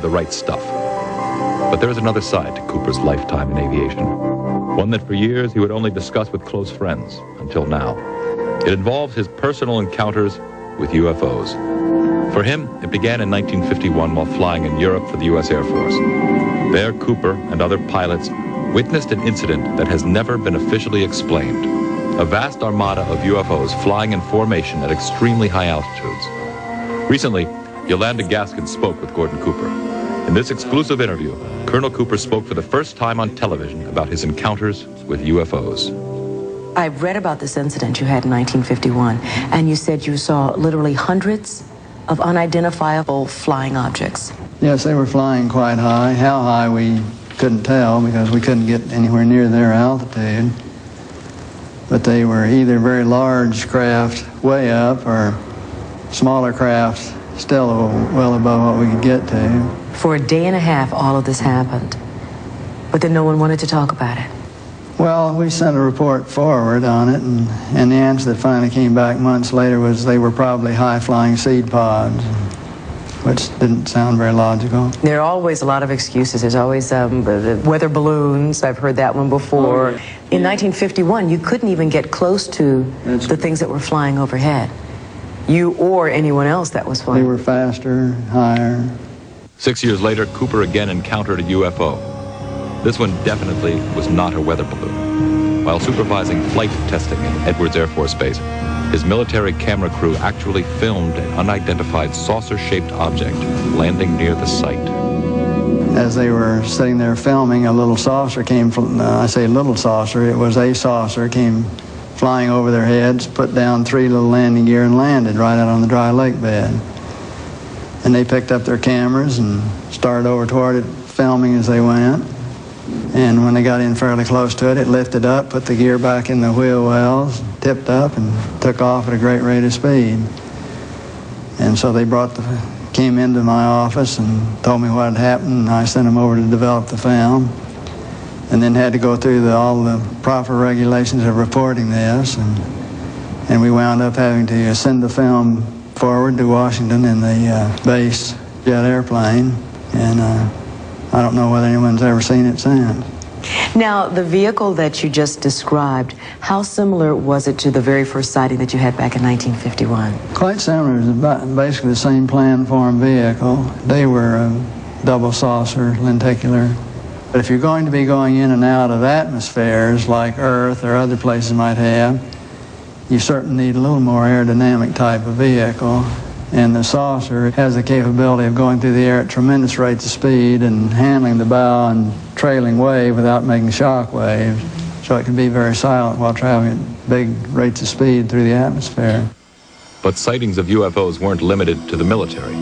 the right stuff. But there is another side to Cooper's lifetime in aviation, one that for years he would only discuss with close friends, until now. It involves his personal encounters with UFOs. For him, it began in 1951 while flying in Europe for the U.S. Air Force. There, Cooper and other pilots witnessed an incident that has never been officially explained. A vast armada of UFOs flying in formation at extremely high altitudes. Recently, Yolanda Gaskin spoke with Gordon Cooper. In this exclusive interview, Colonel Cooper spoke for the first time on television about his encounters with UFOs. I read about this incident you had in 1951, and you said you saw literally hundreds of unidentifiable flying objects. Yes, they were flying quite high. How high we couldn't tell because we couldn't get anywhere near their altitude. But they were either very large craft way up or smaller craft still well above what we could get to. For a day and a half, all of this happened. But then no one wanted to talk about it. Well, we sent a report forward on it, and the answer that finally came back months later was they were probably high-flying seed pods, which didn't sound very logical. There are always a lot of excuses. There's always weather balloons. I've heard that one before. Oh, yeah. In 1951, you couldn't even get close to the things that were flying overhead. You or anyone else that was flying. They were faster, higher. 6 years later, Cooper again encountered a UFO. This one definitely was not a weather balloon. While supervising flight testing at Edwards Air Force Base, his military camera crew actually filmed an unidentified saucer-shaped object landing near the site. As they were sitting there filming, a little saucer came from, I say little saucer, it was a saucer, came flying over their heads, put down 3 little landing gear and landed right out on the dry lake bed. And they picked up their cameras and started over toward it, filming as they went. And when they got in fairly close to it, it lifted up, put the gear back in the wheel wells, tipped up, and took off at a great rate of speed. And so they came into my office and told me what had happened, and I sent them over to develop the film. And then had to go through all the proper regulations of reporting this. And we wound up having to send the film forward to Washington in the base jet airplane. And I don't know whether anyone's ever seen it since. Now, the vehicle that you just described, how similar was it to the very first sighting that you had back in 1951? Quite similar. It was basically the same plan-form vehicle. They were double saucer, lenticular. But if you're going to be going in and out of atmospheres like Earth or other places might have, you certainly need a little more aerodynamic type of vehicle. And the saucer has the capability of going through the air at tremendous rates of speed and handling the bow and trailing wave without making shock waves. So it can be very silent while traveling at big rates of speed through the atmosphere. But sightings of UFOs weren't limited to the military.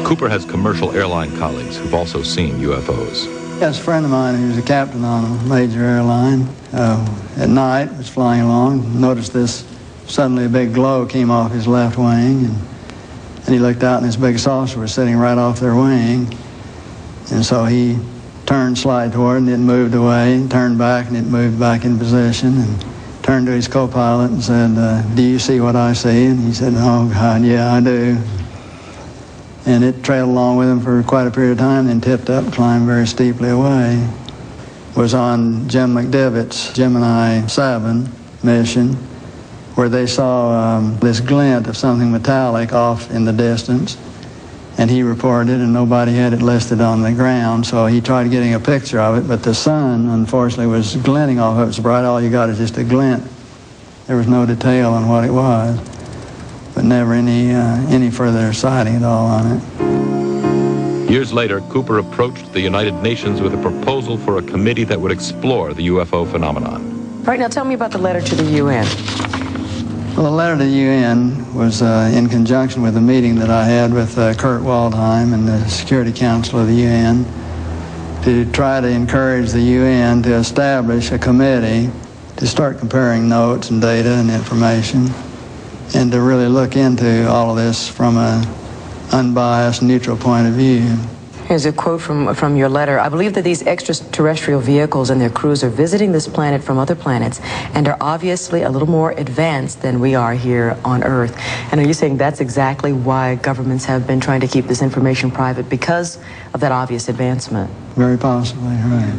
Cooper has commercial airline colleagues who've also seen UFOs. Yes, a friend of mine who's a captain on a major airline at night was flying along, noticed this, suddenly a big glow came off his left wing, and he looked out and this big saucer was sitting right off their wing. And so he turned slide toward and it moved away, turned back and it moved back in position, and turned to his co-pilot and said, "Do you see what I see?" And he said, "Oh God, yeah, I do." And it trailed along with him for quite a period of time, then tipped up, climbed very steeply away. Was on Jim McDivitt's Gemini 7 mission, where they saw this glint of something metallic off in the distance, and he reported, and nobody had it listed on the ground, so he tried getting a picture of it, but the sun, unfortunately, was glinting off of it so bright. All you got is just a glint. There was no detail on what it was, but never any further sighting at all on it. Years later, Cooper approached the United Nations with a proposal for a committee that would explore the UFO phenomenon. All right, now tell me about the letter to the UN. Well, the letter to the UN was in conjunction with a meeting that I had with Kurt Waldheim and the Security Council of the UN to try to encourage the UN to establish a committee to start comparing notes and data and information, and to really look into all of this from an unbiased, neutral point of view. Here's a quote from your letter. I believe that these extraterrestrial vehicles and their crews are visiting this planet from other planets and are obviously a little more advanced than we are here on Earth. And are you saying that's exactly why governments have been trying to keep this information private, because of that obvious advancement? Very possibly, right.